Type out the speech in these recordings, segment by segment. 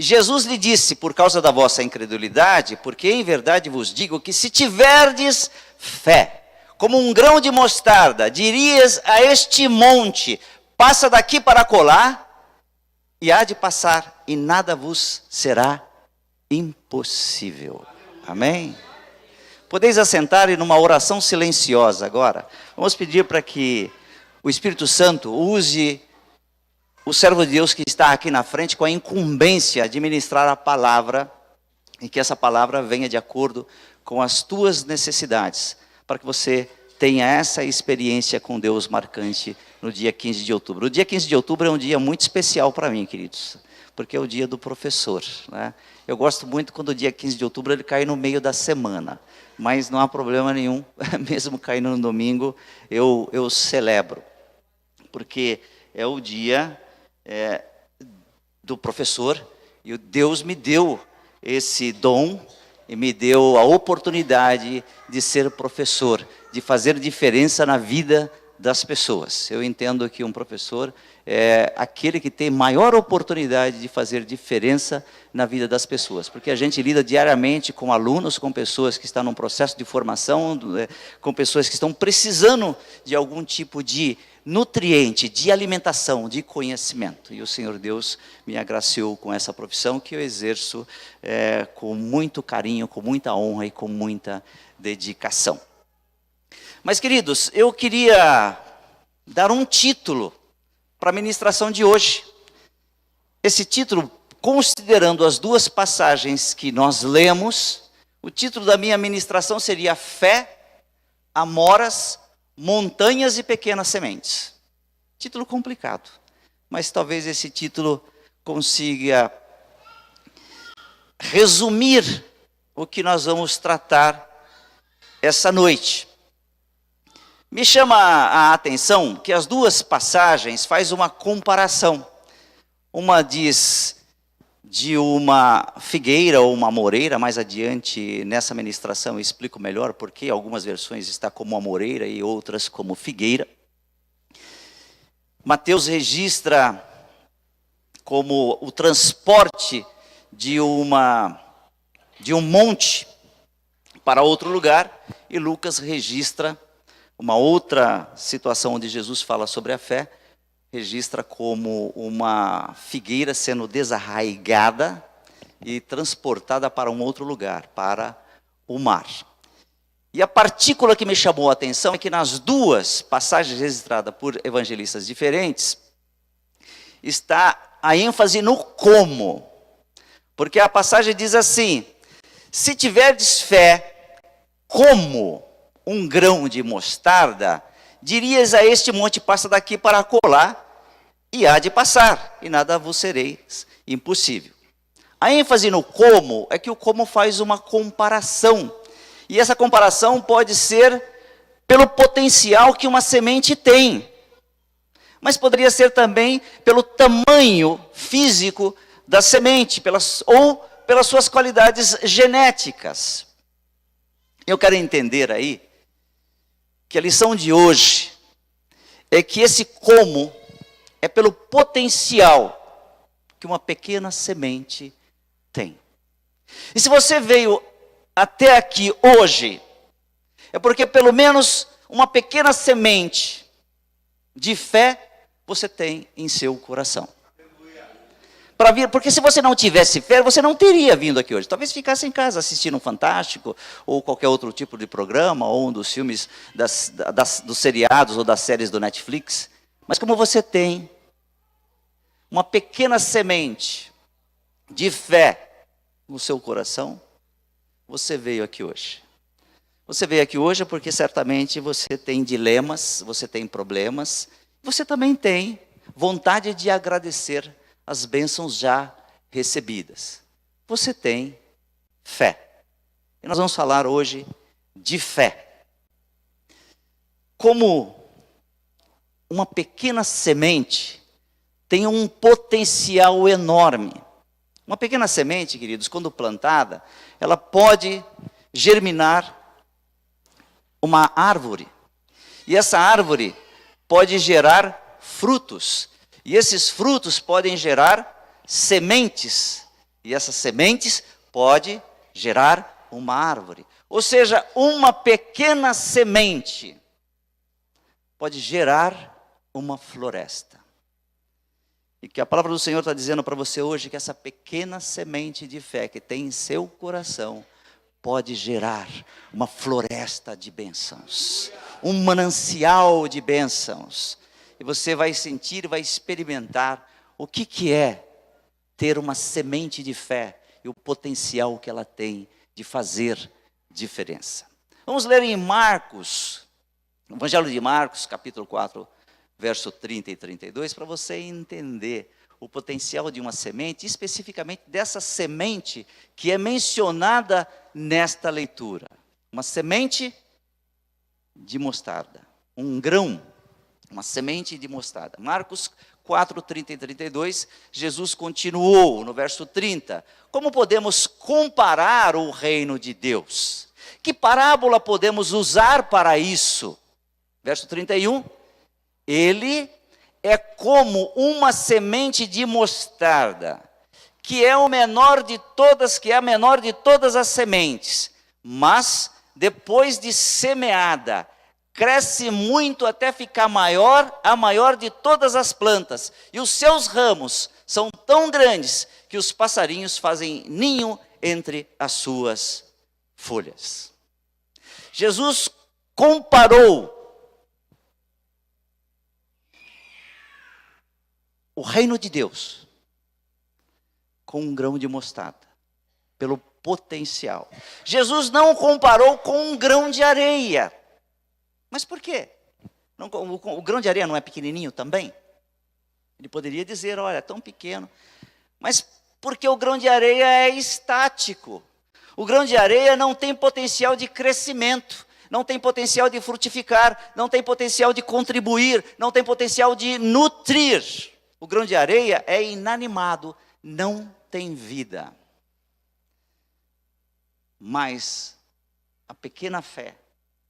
Jesus lhe disse, por causa da vossa incredulidade, porque em verdade vos digo que se tiverdes fé, como um grão de mostarda, dirias a este monte, passa daqui para acolá, e há de passar, e nada vos será impossível. Amém? Podeis assentar e numa oração silenciosa agora, vamos pedir para que o Espírito Santo use o servo de Deus que está aqui na frente com a incumbência de ministrar a palavra, e que essa palavra venha de acordo com as tuas necessidades, para que você tenha essa experiência com Deus marcante no dia 15 de outubro. O dia 15 de outubro é um dia muito especial para mim, queridos, porque é o dia do professor, né? Eu gosto muito quando o dia 15 de outubro ele cai no meio da semana, mas não há problema nenhum, mesmo caindo no domingo, eu celebro, porque é o dia do professor, e Deus me deu esse dom, e me deu a oportunidade de ser professor, de fazer diferença na vida das pessoas. Eu entendo que um professor é aquele que tem maior oportunidade de fazer diferença na vida das pessoas, porque a gente lida diariamente com alunos, com pessoas que estão num processo de formação, com pessoas que estão precisando de algum tipo de nutriente, de alimentação, de conhecimento. E o Senhor Deus me agraciou com essa profissão que eu exerço com muito carinho, com muita honra e com muita dedicação. Mas, queridos, eu queria dar um título para a ministração de hoje. Esse título, considerando as duas passagens que nós lemos, o título da minha ministração seria Fé, Amoras, Montanhas e Pequenas Sementes. Título complicado, mas talvez esse título consiga resumir o que nós vamos tratar essa noite. Me chama a atenção que as duas passagens fazem uma comparação. Uma diz de uma figueira ou uma moreira, mais adiante nessa ministração eu explico melhor porque algumas versões está como uma moreira e outras como figueira. Mateus registra como o transporte de um monte para outro lugar, e Lucas registra uma outra situação onde Jesus fala sobre a fé, registra como uma figueira sendo desarraigada e transportada para um outro lugar, para o mar. E a partícula que me chamou a atenção é que nas duas passagens registradas por evangelistas diferentes, está a ênfase no como. Porque a passagem diz assim: se tiverdes fé como um grão de mostarda, dirias a este monte, passa daqui para acolá, e há de passar, e nada vos sereis impossível. A ênfase no como é que o como faz uma comparação. E essa comparação pode ser pelo potencial que uma semente tem, mas poderia ser também pelo tamanho físico da semente, ou pelas suas qualidades genéticas. Eu quero entender aí que a lição de hoje é que esse como é pelo potencial que uma pequena semente tem. E se você veio até aqui hoje, é porque pelo menos uma pequena semente de fé você tem em seu coração. Para vir, porque se você não tivesse fé, você não teria vindo aqui hoje. Talvez ficasse em casa assistindo um Fantástico, ou qualquer outro tipo de programa, ou um dos filmes, dos seriados ou das séries do Netflix. Mas como você tem uma pequena semente de fé no seu coração, você veio aqui hoje. Você veio aqui hoje porque certamente você tem dilemas, você tem problemas, você também tem vontade de agradecer as bênçãos já recebidas. Você tem fé. E nós vamos falar hoje de fé. Como uma pequena semente tem um potencial enorme. Uma pequena semente, queridos, quando plantada, ela pode germinar uma árvore. E essa árvore pode gerar frutos. E esses frutos podem gerar sementes. E essas sementes podem gerar uma árvore. Ou seja, uma pequena semente pode gerar uma floresta. E que a palavra do Senhor está dizendo para você hoje que essa pequena semente de fé que tem em seu coração pode gerar uma floresta de bênçãos, um manancial de bênçãos. E você vai sentir, vai experimentar o que é ter uma semente de fé e o potencial que ela tem de fazer diferença. Vamos ler em Marcos, Evangelho de Marcos, capítulo 4, verso 30 e 32, para você entender o potencial de uma semente, especificamente dessa semente que é mencionada nesta leitura. Uma semente de mostarda, um grão, uma semente de mostarda. Marcos 4, 30 e 32, Jesus continuou no verso 30. Como podemos comparar o reino de Deus? Que parábola podemos usar para isso? Verso 31. Ele é como uma semente de mostarda, que é a menor de todas as sementes, mas depois de semeada, cresce muito até ficar a maior de todas as plantas, e os seus ramos são tão grandes que os passarinhos fazem ninho entre as suas folhas. Jesus comparou o reino de Deus com um grão de mostarda, pelo potencial. Jesus não comparou com um grão de areia. Mas por quê? O grão de areia não é pequenininho também? Ele poderia dizer, olha, é tão pequeno. Mas porque o grão de areia é estático. O grão de areia não tem potencial de crescimento, não tem potencial de frutificar, não tem potencial de contribuir, não tem potencial de nutrir. O grão de areia é inanimado, não tem vida. Mas a pequena fé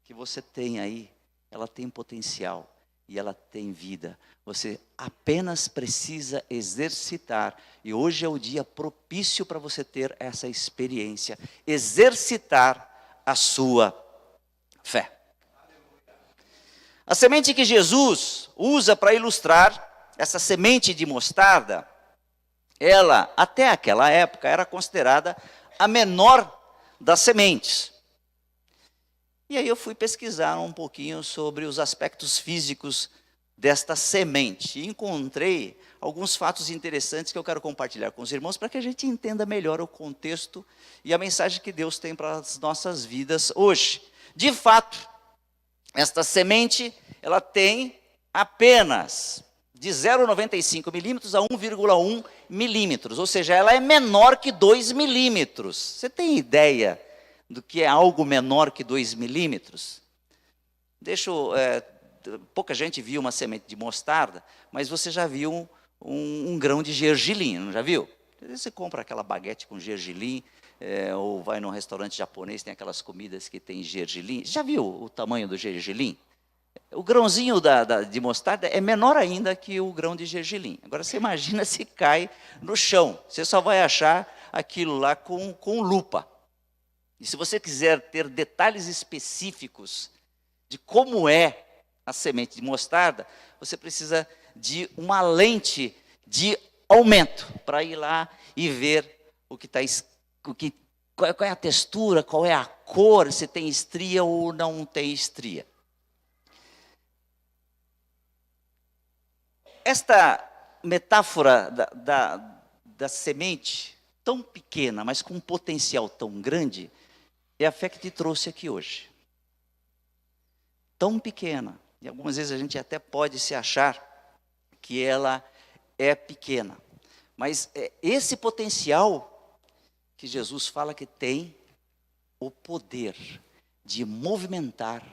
que você tem aí, ela tem potencial e ela tem vida. Você apenas precisa exercitar. E hoje é o dia propício para você ter essa experiência. Exercitar a sua fé. A semente que Jesus usa para ilustrar essa semente de mostarda, ela, até aquela época, era considerada a menor das sementes. E aí eu fui pesquisar um pouquinho sobre os aspectos físicos desta semente. E encontrei alguns fatos interessantes que eu quero compartilhar com os irmãos para que a gente entenda melhor o contexto e a mensagem que Deus tem para as nossas vidas hoje. De fato, esta semente, ela tem apenas de 0,95 milímetros a 1,1 milímetros, ou seja, ela é menor que 2 milímetros. Você tem ideia do que é algo menor que 2 milímetros? Pouca gente viu uma semente de mostarda, mas você já viu um grão de gergelim, não já viu? Você compra aquela baguete com gergelim, ou vai num restaurante japonês, tem aquelas comidas que tem gergelim. Já viu o tamanho do gergelim? O grãozinho de mostarda é menor ainda que o grão de gergelim. Agora você imagina se cai no chão. Você só vai achar aquilo lá com lupa. E se você quiser ter detalhes específicos de como é a semente de mostarda, você precisa de uma lente de aumento para ir lá e ver qual é a textura, qual é a cor, se tem estria ou não tem estria. Esta metáfora da semente tão pequena, mas com um potencial tão grande, é a fé que te trouxe aqui hoje. Tão pequena, e algumas vezes a gente até pode se achar que ela é pequena. Mas é esse potencial que Jesus fala que tem o poder de movimentar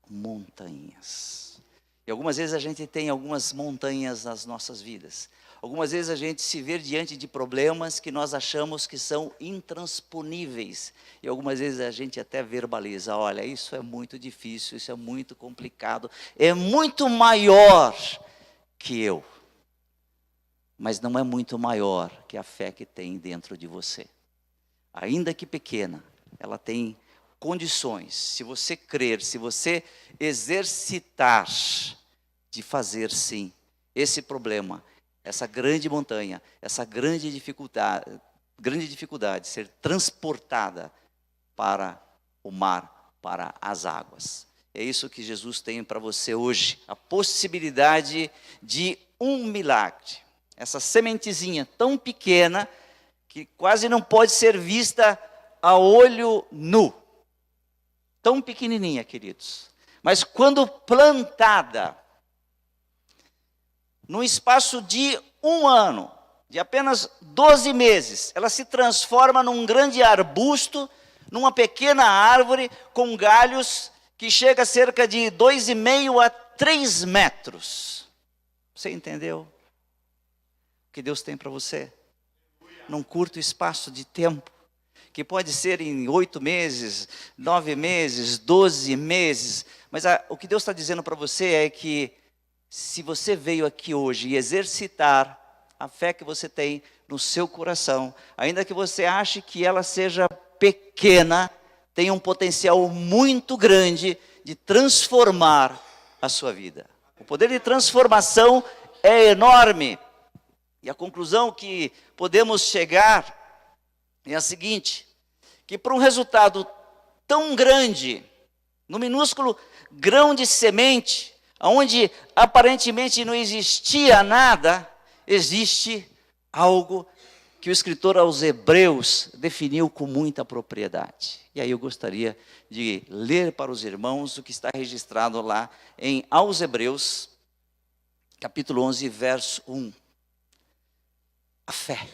montanhas. E algumas vezes a gente tem algumas montanhas nas nossas vidas. Algumas vezes a gente se vê diante de problemas que nós achamos que são intransponíveis. E algumas vezes a gente até verbaliza, olha, isso é muito difícil, isso é muito complicado, é muito maior que eu. mas não é muito maior que a fé que tem dentro de você. Ainda que pequena, ela tem condições, se você crer, se você exercitar, de fazer sim esse problema, essa grande montanha, essa grande dificuldade ser transportada para o mar, para as águas. É isso que Jesus tem para você hoje, a possibilidade de um milagre. Essa sementezinha tão pequena que quase não pode ser vista a olho nu. Tão pequenininha, queridos. Mas quando plantada, no espaço de 1 ano, de apenas 12 meses, ela se transforma num grande arbusto, numa pequena árvore com galhos que chega a cerca de 2,5 a 3 metros. Você entendeu o que Deus tem para você? Num curto espaço de tempo, que pode ser em 8 meses, 9 meses, 12 meses. Mas o que Deus está dizendo para você é que se você veio aqui hoje e exercitar a fé que você tem no seu coração, ainda que você ache que ela seja pequena, tem um potencial muito grande de transformar a sua vida. O poder de transformação é enorme. E a conclusão que podemos chegar é a seguinte, que para um resultado tão grande, no minúsculo grão de semente, onde aparentemente não existia nada, existe algo que o escritor aos Hebreus definiu com muita propriedade. E aí eu gostaria de ler para os irmãos o que está registrado lá em aos Hebreus, capítulo 11, verso 1. A fé,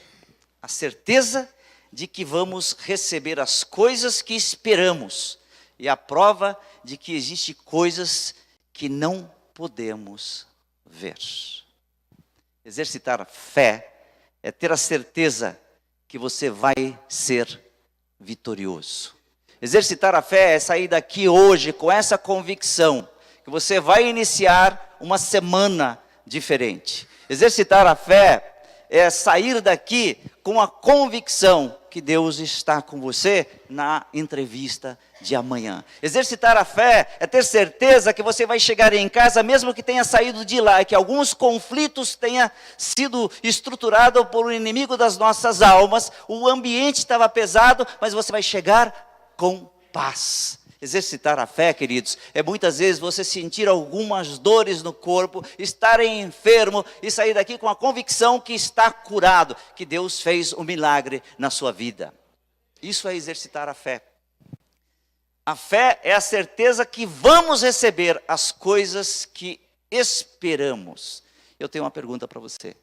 a certeza de que vamos receber as coisas que esperamos e a prova de que existem coisas que não podemos ver. Exercitar a fé é ter a certeza que você vai ser vitorioso. Exercitar a fé é sair daqui hoje com essa convicção que você vai iniciar uma semana diferente. Exercitar a fé é sair daqui com a convicção que Deus está com você na entrevista de amanhã. Exercitar a fé é ter certeza que você vai chegar em casa, mesmo que tenha saído de lá, e que alguns conflitos tenham sido estruturados por um inimigo das nossas almas, o ambiente estava pesado, mas você vai chegar com paz. Exercitar a fé, queridos, é muitas vezes você sentir algumas dores no corpo, estar enfermo e sair daqui com a convicção que está curado, que Deus fez um milagre na sua vida. Isso é exercitar a fé. A fé é a certeza que vamos receber as coisas que esperamos. Eu tenho uma pergunta para você.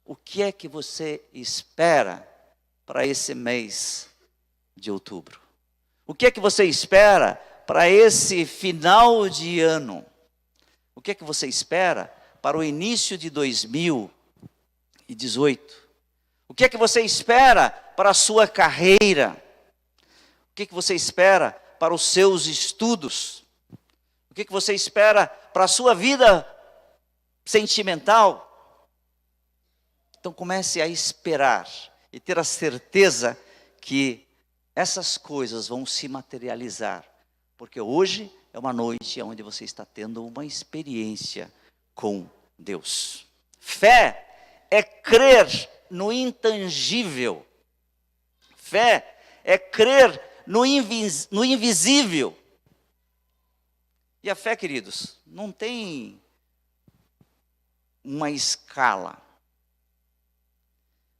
O que é que você espera para esse mês de outubro? O que é que você espera para esse final de ano? O que é que você espera para o início de 2018? O que é que você espera para a sua carreira? O que é que você espera para os seus estudos? O que é que você espera para a sua vida sentimental? Então comece a esperar e ter a certeza que essas coisas vão se materializar, porque hoje é uma noite onde você está tendo uma experiência com Deus. Fé é crer no intangível. Fé é crer no invisível. E a fé, queridos, não tem uma escala.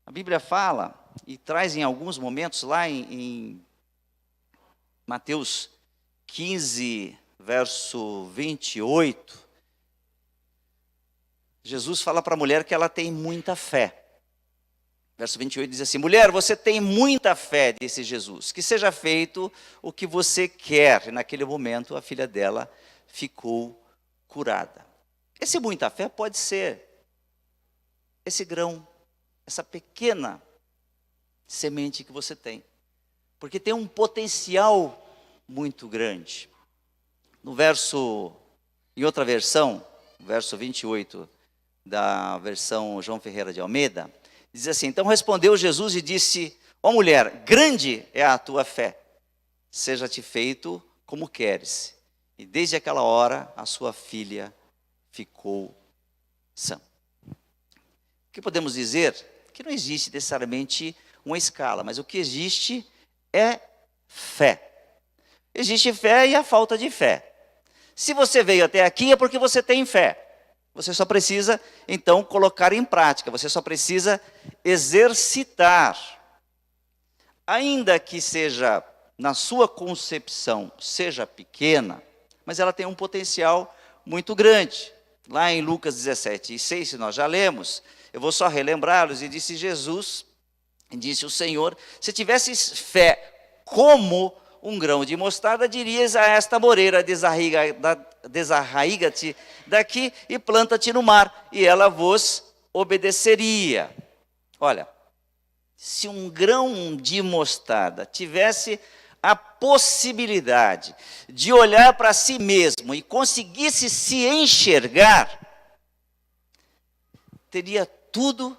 A Bíblia fala e traz em alguns momentos lá em Mateus 15, verso 28, Jesus fala para a mulher que ela tem muita fé. Verso 28 diz assim: mulher, você tem muita fé, disse Jesus, que seja feito o que você quer. E naquele momento a filha dela ficou curada. Esse muita fé pode ser esse grão, essa pequena semente que você tem, porque tem um potencial muito grande. No verso, em outra versão, verso 28 da versão João Ferreira de Almeida, diz assim: então respondeu Jesus e disse: ó mulher, grande é a tua fé, seja-te feito como queres. E desde aquela hora a sua filha ficou sã. O que podemos dizer? Que não existe necessariamente uma escala, mas o que existe é fé. Existe fé e a falta de fé. Se você veio até aqui é porque você tem fé. Você só precisa, então, colocar em prática. Você só precisa exercitar. Ainda que seja, na sua concepção, seja pequena, mas ela tem um potencial muito grande. Lá em Lucas 17:6, se nós já lemos, eu vou só relembrá-los, e disse Jesus, disse o Senhor: se tivesses fé como um grão de mostarda, dirias a esta moreira: desarraiga-te daqui e planta-te no mar, e ela vos obedeceria. Olha, se um grão de mostarda tivesse a possibilidade de olhar para si mesmo e conseguisse se enxergar, teria tudo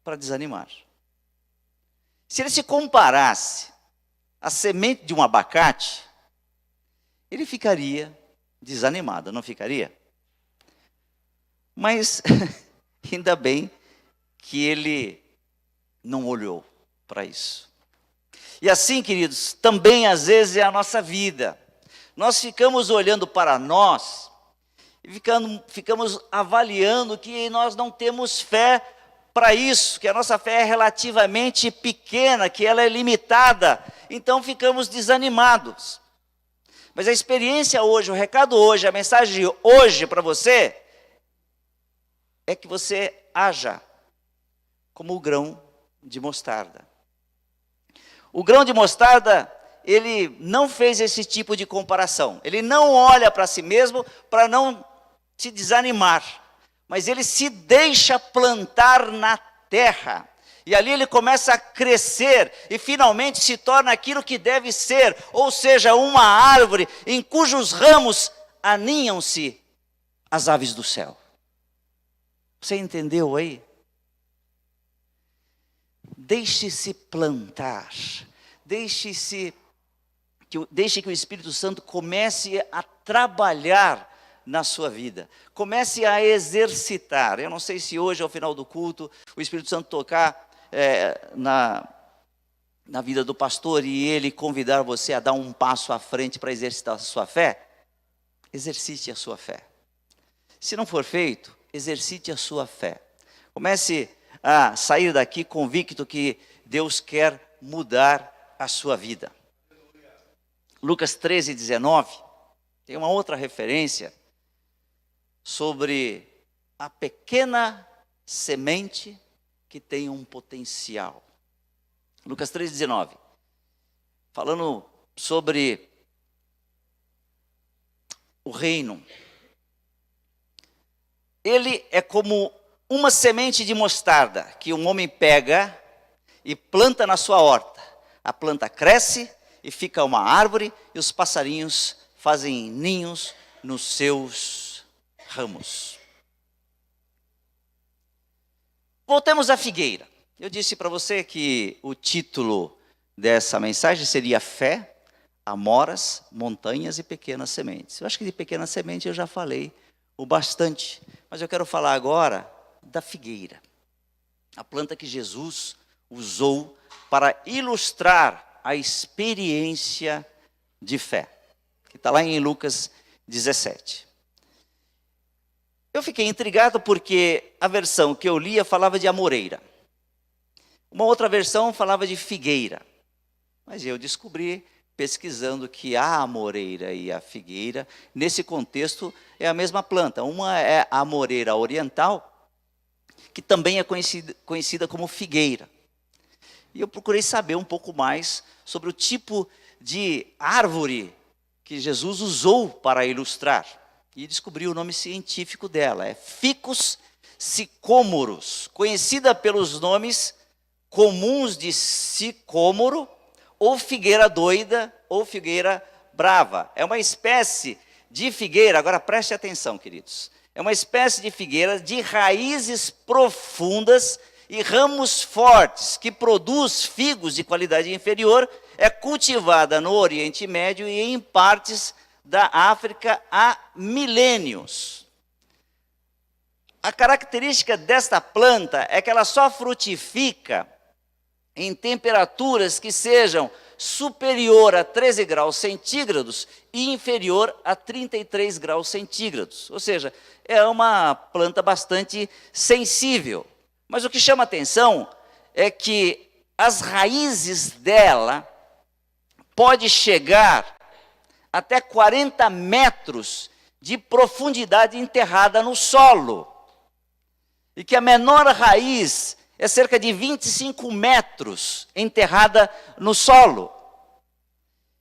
para desanimar. Se ele se comparasse à semente de um abacate, ele ficaria desanimado, não ficaria? Mas ainda bem que ele não olhou para isso. E assim, queridos, também às vezes é a nossa vida. Nós ficamos olhando para nós e ficamos avaliando que nós não temos fé para isso, que a nossa fé é relativamente pequena, que ela é limitada, então ficamos desanimados. Mas a experiência hoje, o recado hoje, a mensagem de hoje para você, é que você haja como o grão de mostarda. O grão de mostarda, ele não fez esse tipo de comparação. Ele não olha para si mesmo para não se desanimar, mas ele se deixa plantar na terra. E ali ele começa a crescer e finalmente se torna aquilo que deve ser, ou seja, uma árvore em cujos ramos aninham-se as aves do céu. Você entendeu aí? Deixe-se plantar, deixe que o Espírito Santo comece a trabalhar na sua vida, comece a exercitar. Eu não sei se hoje, ao final do culto, o Espírito Santo tocar na vida do pastor e ele convidar você a dar um passo à frente para exercitar a sua fé. Exercite a sua fé. Se não for feito, exercite a sua fé. Comece a sair daqui convicto que Deus quer mudar a sua vida. Lucas 13:19 tem uma outra referência sobre a pequena semente que tem um potencial. Lucas 13:19, falando sobre o reino. Ele é como uma semente de mostarda que um homem pega e planta na sua horta. A planta cresce e fica uma árvore e os passarinhos fazem ninhos nos seus ramos. Voltemos à figueira. Eu disse para você que o título dessa mensagem seria Fé, Amoras, Montanhas e Pequenas Sementes. Eu acho que de pequena semente eu já falei o bastante, mas eu quero falar agora da figueira, a planta que Jesus usou para ilustrar a experiência de fé, que está lá em Lucas 17. Eu fiquei intrigado porque a versão que eu lia falava de amoreira, uma outra versão falava de figueira, mas eu descobri, pesquisando, que a amoreira e a figueira, nesse contexto, é a mesma planta. Uma é a amoreira oriental, que também é conhecida como figueira. E eu procurei saber um pouco mais sobre o tipo de árvore que Jesus usou para ilustrar. E descobri o nome científico dela, é Ficus sicômoros, conhecida pelos nomes comuns de sicômoro, ou figueira doida, ou figueira brava. É uma espécie de figueira, agora preste atenção, queridos. é uma espécie de figueira de raízes profundas e ramos fortes, que produz figos de qualidade inferior, é cultivada no Oriente Médio e em partes da África há milênios. A característica desta planta é que ela só frutifica em temperaturas que sejam superior a 13 graus centígrados e inferior a 33 graus centígrados. Ou seja, é uma planta bastante sensível. Mas o que chama atenção é que as raízes dela pode chegar até 40 metros de profundidade enterrada no solo. E que a menor raiz é cerca de 25 metros enterrada no solo.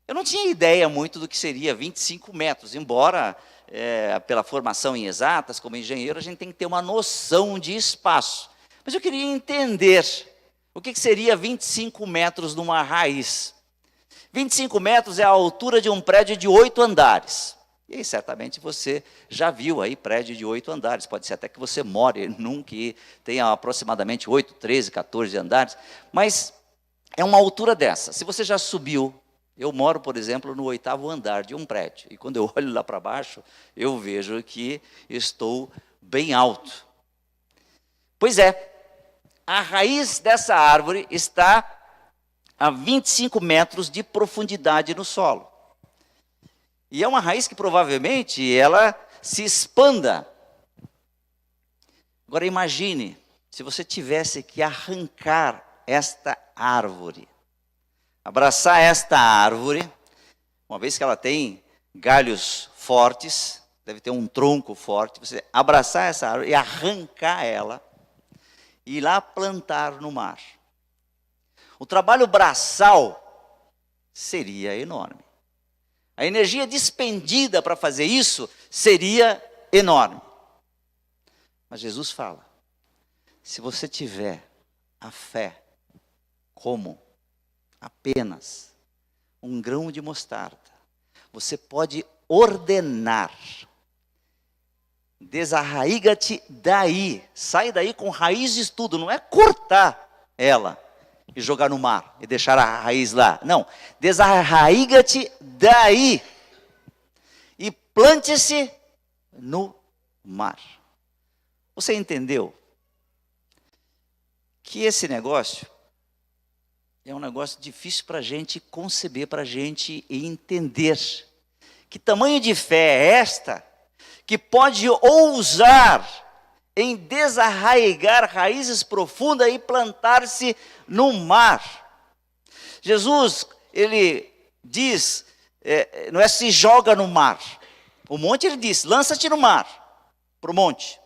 Eu não tinha ideia muito do que seria 25 metros, embora, pela formação em exatas, como engenheiro, a gente tem que ter uma noção de espaço. Mas eu queria entender o que seria 25 metros numa raiz. 25 metros é a altura de um prédio de 8 andares. E aí, certamente você já viu aí prédio de 8 andares. Pode ser até que você more num que tenha aproximadamente 8, 13, 14 andares. Mas é uma altura dessa. Se você já subiu, eu moro, por exemplo, no 8º andar de um prédio. E quando eu olho lá para baixo, eu vejo que estou bem alto. Pois é, a raiz dessa árvore está a 25 metros de profundidade no solo. E é uma raiz que provavelmente ela se expanda. Agora imagine, se você tivesse que arrancar esta árvore, abraçar esta árvore, uma vez que ela tem galhos fortes, deve ter um tronco forte, você abraçar essa árvore e arrancar ela, e ir lá plantar no mar. O trabalho braçal seria enorme. A energia despendida para fazer isso seria enorme. Mas Jesus fala, se você tiver a fé como apenas um grão de mostarda, você pode ordenar, desarraiga-te daí, sai daí com raízes tudo, não é cortar ela e jogar no mar e deixar a raiz lá. Não, desarraiga-te daí e plante-se no mar. Você entendeu que esse negócio é um negócio difícil para a gente conceber, para a gente entender. Que tamanho de fé é esta que pode ousar em desarraigar raízes profundas e plantar-se no mar? Jesus, ele diz, não é se joga no mar. O monte ele diz, lança-te no mar, para o monte.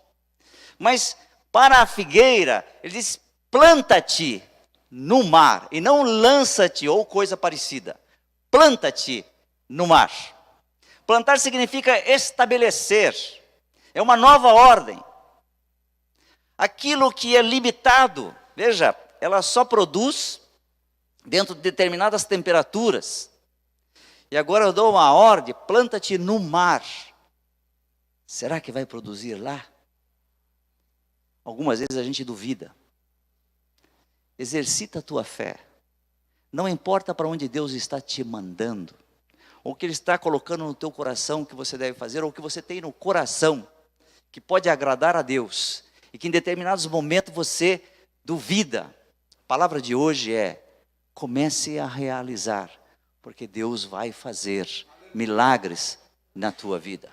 Mas para a figueira, ele diz, planta-te no mar, e não lança-te ou coisa parecida. Planta-te no mar. Plantar significa estabelecer, é uma nova ordem. Aquilo que é limitado, veja, ela só produz dentro de determinadas temperaturas. E agora eu dou uma ordem, planta-te no mar. Será que vai produzir lá? Algumas vezes a gente duvida. Exercita a tua fé. Não importa para onde Deus está te mandando, ou o que Ele está colocando no teu coração que você deve fazer, ou o que você tem no coração que pode agradar a Deus, e que em determinados momentos você duvida. A palavra de hoje é, comece a realizar, porque Deus vai fazer milagres na tua vida.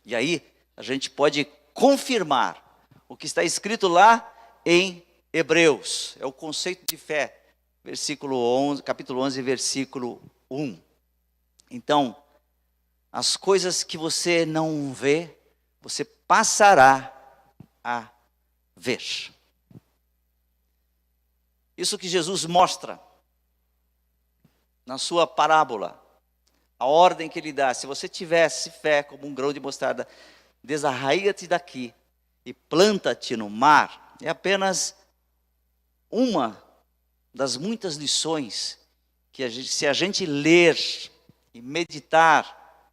E aí, a gente pode confirmar o que está escrito lá em Hebreus. É o conceito de fé, capítulo 11, versículo 1. Então, as coisas que você não vê, você passará a ver. Isso que Jesus mostra na sua parábola, a ordem que Ele dá, se você tivesse fé como um grão de mostarda, desarraiga-te daqui e planta-te no mar, é apenas uma das muitas lições que se a gente ler e meditar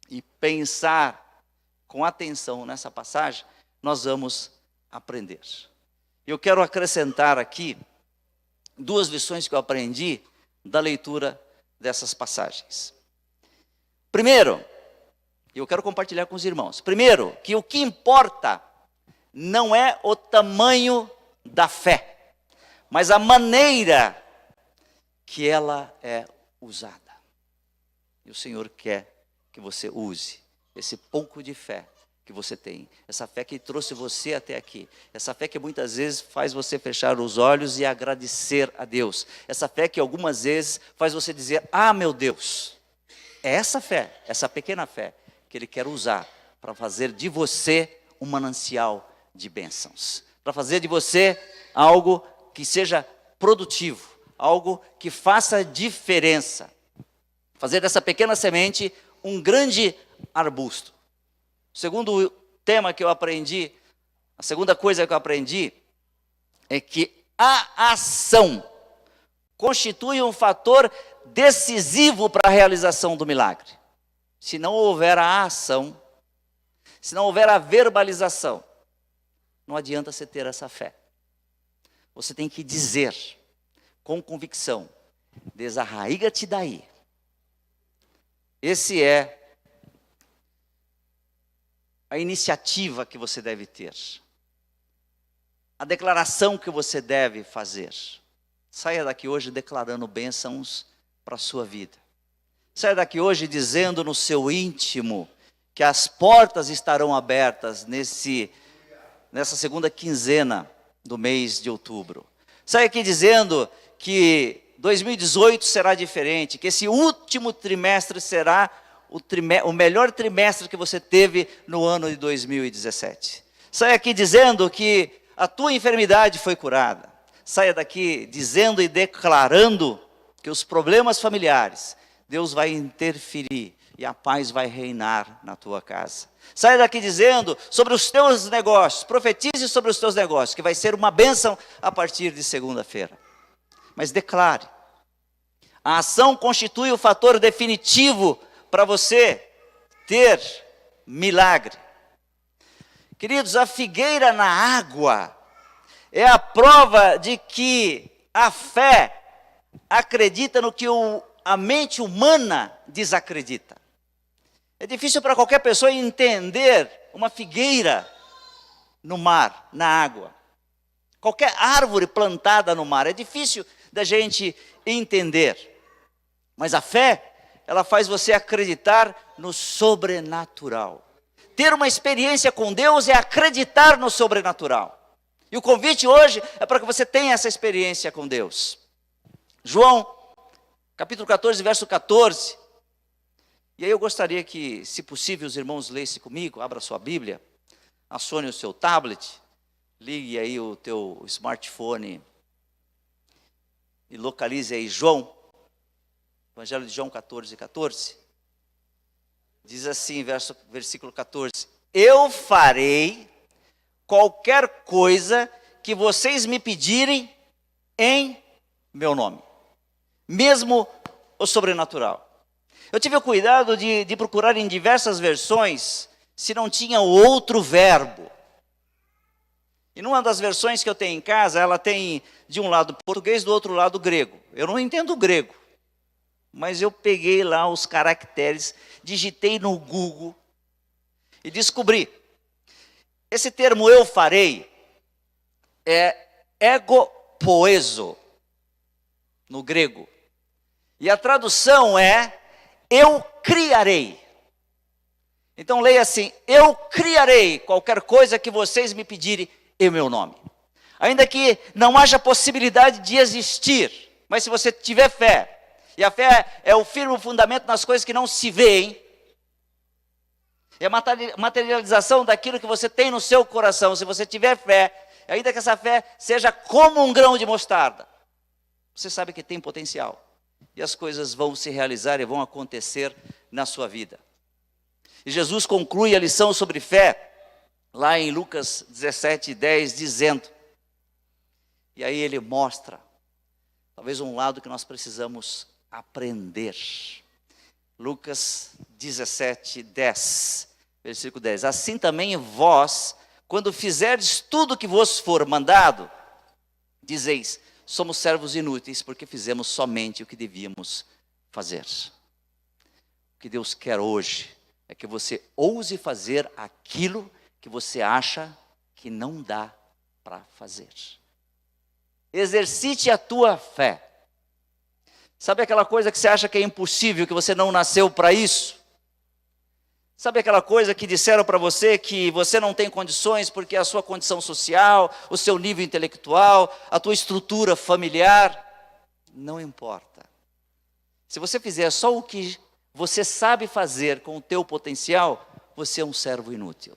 e pensar com atenção nessa passagem, nós vamos aprender. Eu quero acrescentar aqui 2 lições que eu aprendi da leitura dessas passagens. Primeiro, eu quero compartilhar com os irmãos. Primeiro, que o que importa não é o tamanho da fé, mas a maneira que ela é usada. E o Senhor quer que você use esse pouco de fé que você tem, essa fé que trouxe você até aqui, essa fé que muitas vezes faz você fechar os olhos e agradecer a Deus, essa fé que algumas vezes faz você dizer, ah, meu Deus, é essa fé, essa pequena fé, que Ele quer usar para fazer de você um manancial de bênçãos, para fazer de você algo que seja produtivo, algo que faça diferença, fazer dessa pequena semente um grande arbusto. O segundo tema que eu aprendi, a segunda coisa que eu aprendi, é que a ação constitui um fator decisivo para a realização do milagre. Se não houver a ação, se não houver a verbalização, não adianta você ter essa fé. Você tem que dizer com convicção, desarraiga-te daí. Esse é a iniciativa que você deve ter, a declaração que você deve fazer. Saia daqui hoje declarando bênçãos para a sua vida. Saia daqui hoje dizendo no seu íntimo que as portas estarão abertas nessa segunda quinzena do mês de outubro. Saia aqui dizendo que 2018 será diferente, que esse último trimestre será o melhor trimestre que você teve no ano de 2017. Saia aqui dizendo que a tua enfermidade foi curada. Saia daqui dizendo e declarando que os problemas familiares, Deus vai interferir e a paz vai reinar na tua casa. Saia daqui dizendo sobre os teus negócios, profetize sobre os teus negócios, que vai ser uma bênção a partir de segunda-feira. Mas declare, a ação constitui o fator definitivo para você ter milagre. Queridos, a figueira na água é a prova de que a fé acredita no que a mente humana desacredita. É difícil para qualquer pessoa entender uma figueira no mar, na água. Qualquer árvore plantada no mar, é difícil da gente entender. Mas a fé, ela faz você acreditar no sobrenatural. Ter uma experiência com Deus é acreditar no sobrenatural. E o convite hoje é para que você tenha essa experiência com Deus. João, capítulo 14, verso 14. E aí eu gostaria que, se possível, os irmãos lessem comigo. Abra sua Bíblia, acione o seu tablet, ligue aí o teu smartphone e localize aí João. Evangelho de João 14, 14. Diz assim, versículo 14. Eu farei qualquer coisa que vocês me pedirem em meu nome. Mesmo o sobrenatural. Eu tive o cuidado de procurar em diversas versões se não tinha outro verbo. E numa das versões que eu tenho em casa, ela tem de um lado português, do outro lado grego. Eu não entendo o grego. Mas eu peguei lá os caracteres, digitei no Google e descobri. Esse termo eu farei é ego poeso, no grego. E a tradução é eu criarei. Então leia assim, eu criarei qualquer coisa que vocês me pedirem em meu nome. Ainda que não haja possibilidade de existir, mas se você tiver fé, e a fé é o firme fundamento nas coisas que não se veem. É a materialização daquilo que você tem no seu coração. Se você tiver fé, ainda que essa fé seja como um grão de mostarda, você sabe que tem potencial. E as coisas vão se realizar e vão acontecer na sua vida. E Jesus conclui a lição sobre fé, lá em Lucas 17, 10, dizendo. E aí ele mostra, talvez um lado que nós precisamos aprender. Lucas 17, 10. Versículo 10. Assim também vós, quando fizerdes tudo o que vos for mandado, dizeis, somos servos inúteis, porque fizemos somente o que devíamos fazer. O que Deus quer hoje é que você ouse fazer aquilo que você acha que não dá para fazer. Exercite a tua fé. Sabe aquela coisa que você acha que é impossível, que você não nasceu para isso? Sabe aquela coisa que disseram para você que você não tem condições porque a sua condição social, o seu nível intelectual, a tua estrutura familiar, não importa. Se você fizer só o que você sabe fazer com o teu potencial, você é um servo inútil.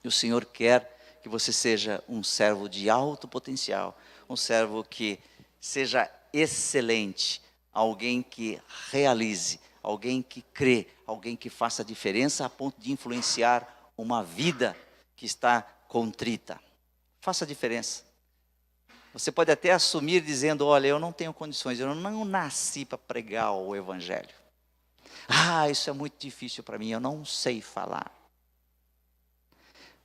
E o Senhor quer que você seja um servo de alto potencial, um servo que seja excelente, alguém que realize, alguém que crê, alguém que faça diferença a ponto de influenciar uma vida que está contrita. Faça diferença. Você pode até assumir dizendo, olha, eu não tenho condições, eu não nasci para pregar o evangelho. Isso é muito difícil para mim, eu não sei falar.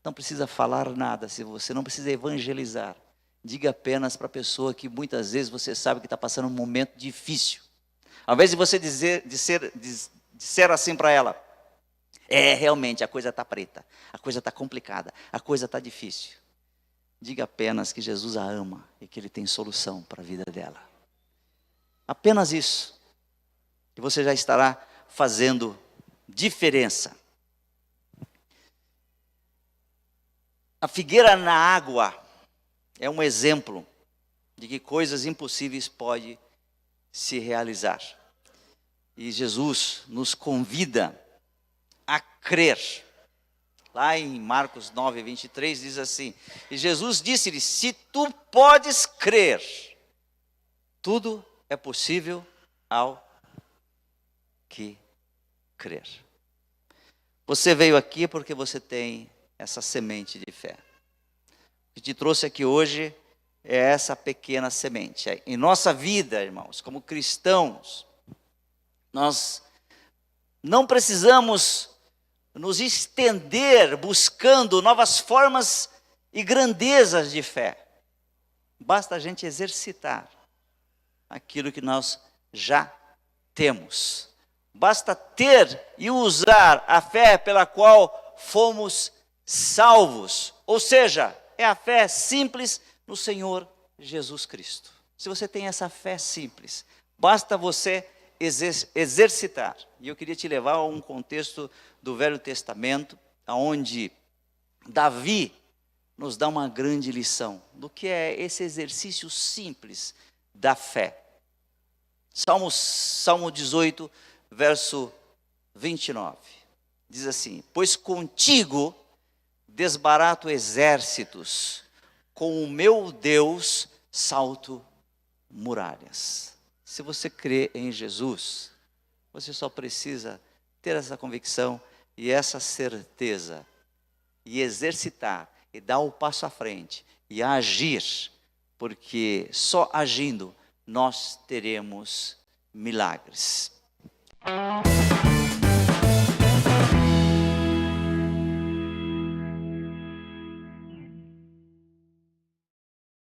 Não precisa falar nada, se você não precisa evangelizar. Diga apenas para a pessoa que muitas vezes você sabe que está passando um momento difícil. Ao invés de você disser assim para ela, realmente a coisa está preta, a coisa está complicada, a coisa está difícil. Diga apenas que Jesus a ama e que Ele tem solução para a vida dela. Apenas isso. E você já estará fazendo diferença. A figueira na água é um exemplo de que coisas impossíveis podem se realizar. E Jesus nos convida a crer. Lá em Marcos 9, 23 diz assim, e Jesus disse-lhe, se tu podes crer, tudo é possível ao que crer. Você veio aqui porque você tem essa semente de fé. O que te trouxe aqui hoje é essa pequena semente. Em nossa vida, irmãos, como cristãos, nós não precisamos nos estender buscando novas formas e grandezas de fé. Basta a gente exercitar aquilo que nós já temos. Basta ter e usar a fé pela qual fomos salvos. Ou seja, é a fé simples no Senhor Jesus Cristo. Se você tem essa fé simples, basta você exercitar. E eu queria te levar a um contexto do Velho Testamento, onde Davi nos dá uma grande lição do que é esse exercício simples da fé. Salmo 18, verso 29. Diz assim, pois contigo desbarato exércitos, com o meu Deus salto muralhas. Se você crê em Jesus, você só precisa ter essa convicção e essa certeza, e exercitar, e dar o passo à frente, e agir, porque só agindo nós teremos milagres.